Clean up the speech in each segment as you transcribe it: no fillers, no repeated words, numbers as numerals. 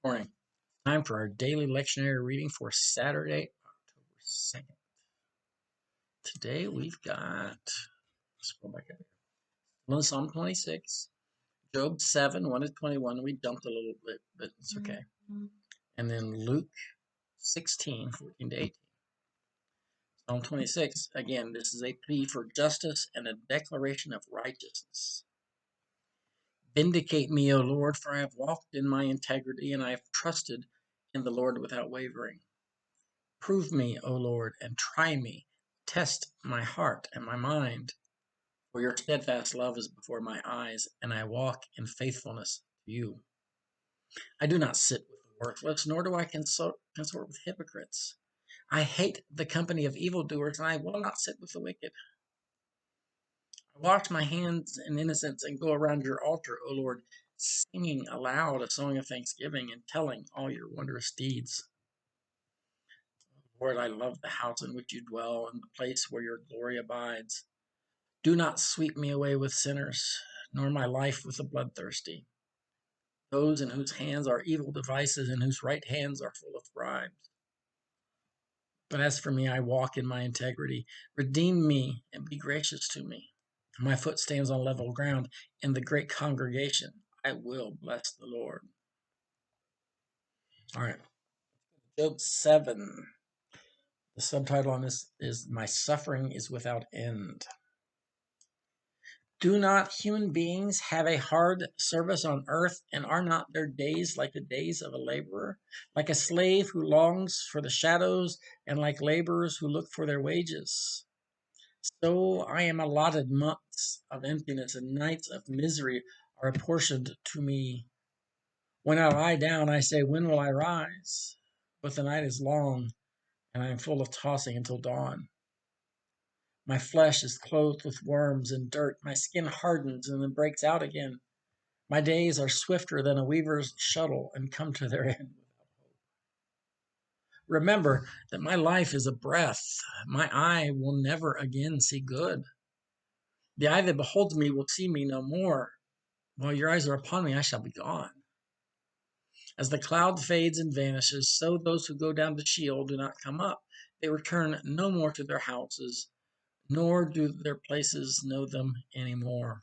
Morning. Time for our daily lectionary reading for Saturday, October 2nd. Today we've got, let's go back up here. Psalm 26, Job 7, 1 to 21. We dumped a little bit, but it's okay. And then Luke 16, 14 to 18. Psalm 26, again, this is a plea for justice and a declaration of righteousness. Vindicate me, O Lord, for I have walked in my integrity and I have trusted in the Lord without wavering. Prove me, O Lord, and try me. Test my heart and my mind. For your steadfast love is before my eyes, and I walk in faithfulness to you. I do not sit with the worthless, nor do I consort with hypocrites. I hate the company of evildoers, and I will not sit with the wicked. I wash my hands in innocence and go around your altar, O Lord, singing aloud a song of thanksgiving and telling all your wondrous deeds. Lord, I love the house in which you dwell and the place where your glory abides. Do not sweep me away with sinners, nor my life with the bloodthirsty, those in whose hands are evil devices and whose right hands are full of bribes. But as for me, I walk in my integrity. Redeem me and be gracious to me. My foot stands on level ground. In the great congregation, I will bless the Lord. All right. Job 7. The subtitle on this is My Suffering is Without End. Do not human beings have a hard service on earth, and are not their days like the days of a laborer, like a slave who longs for the shadows, and like laborers who look for their wages? So I am allotted months of emptiness, and nights of misery are apportioned to me. When I lie down, I say, when will I rise? But the night is long, and I am full of tossing until dawn. My flesh is clothed with worms and dirt. My skin hardens and then breaks out again. My days are swifter than a weaver's shuttle and come to their end without hope. Remember that my life is a breath. My eye will never again see good. The eye that beholds me will see me no more. While your eyes are upon me, I shall be gone. As the cloud fades and vanishes, so those who go down to Sheol do not come up. They return no more to their houses, nor do their places know them anymore.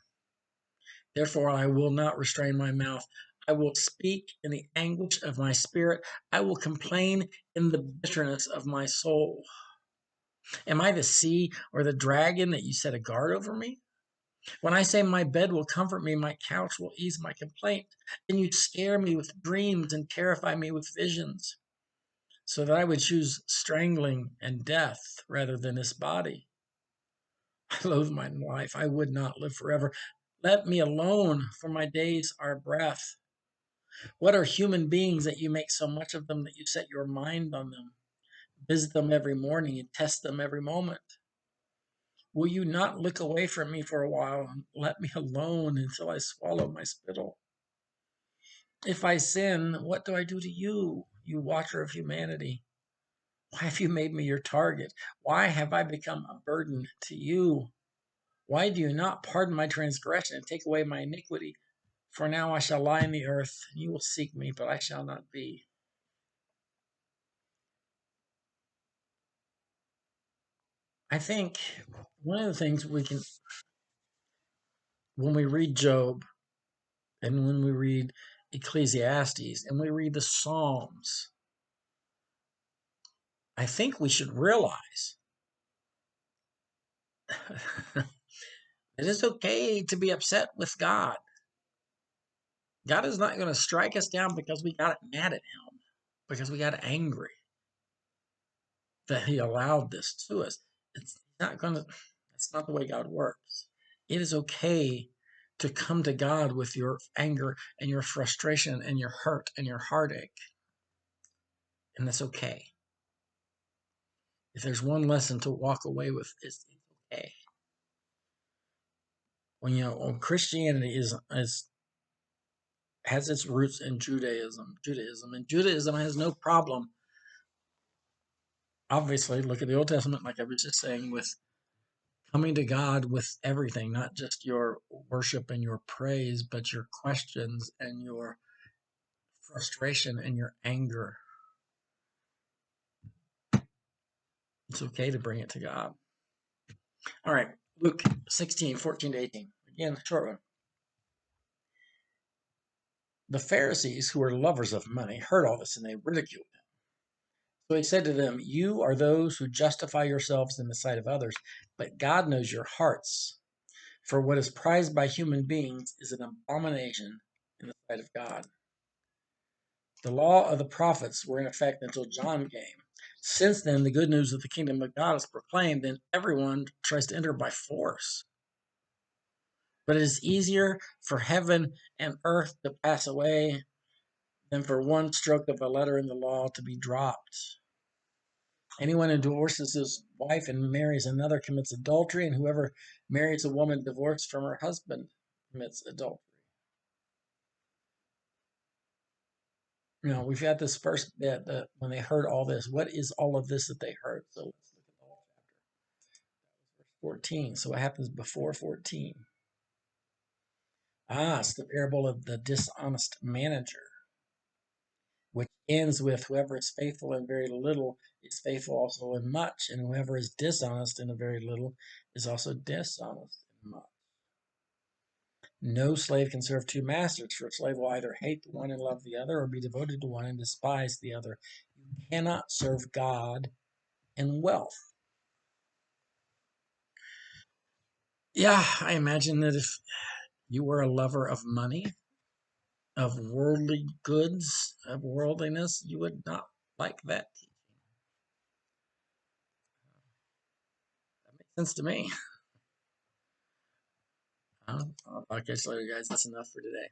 Therefore, I will not restrain my mouth. I will speak in the anguish of my spirit. I will complain in the bitterness of my soul. Am I the sea or the dragon that you set a guard over me? When I say my bed will comfort me, my couch will ease my complaint, then you scare me with dreams and terrify me with visions, so that I would choose strangling and death rather than this body. I loathe my life. I would not live forever. Let me alone, for my days are breath. What are human beings that you make so much of them that you set your mind on them? Visit them every morning and test them every moment. Will you not look away from me for a while and let me alone until I swallow my spittle? If I sin, what do I do to you, you watcher of humanity? Why have you made me your target? Why have I become a burden to you? Why do you not pardon my transgression and take away my iniquity? For now I shall lie in the earth, and you will seek me, but I shall not be. I think one of the things we can, when we read Job and when we read Ecclesiastes and we read the Psalms, I think we should realize that it's okay to be upset with God. God is not going to strike us down because we got mad at him, because we got angry that he allowed this to us. It's not going to, that's not the way God works. It is okay to come to God with your anger and your frustration and your hurt and your heartache. And that's okay. If there's one lesson to walk away with, it's okay. When Christianity has its roots in Judaism, and Judaism has no problem. Obviously, look at the Old Testament, like I was just saying, with coming to God with everything, not just your worship and your praise, but your questions and your frustration and your anger, it's okay to bring it to God. All right, Luke 16:14-18. Again, short one. The Pharisees, who were lovers of money, heard all this and they ridiculed him. So he said to them, "You are those who justify yourselves in the sight of others, but God knows your hearts. For what is prized by human beings is an abomination in the sight of God." The law of the prophets were in effect until John came. Since then, the good news of the kingdom of God is proclaimed, and everyone tries to enter by force. But it is easier for heaven and earth to pass away than for one stroke of a letter in the law to be dropped. Anyone who divorces his wife and marries another commits adultery, and whoever marries a woman divorced from her husband commits adultery. We've got this first bit that when they heard all this, what is all of this that they heard? So let's look at the whole chapter. Verse 14. So what happens before 14? It's the parable of the dishonest manager, which ends with whoever is faithful in very little is faithful also in much, and whoever is dishonest in a very little is also dishonest in much. No slave can serve two masters, for a slave will either hate the one and love the other, or be devoted to one and despise the other. You cannot serve God and wealth. Yeah, I imagine that if you were a lover of money, of worldly goods, of worldliness, you would not like that. That makes sense to me. I'll catch you later, guys. That's enough for today.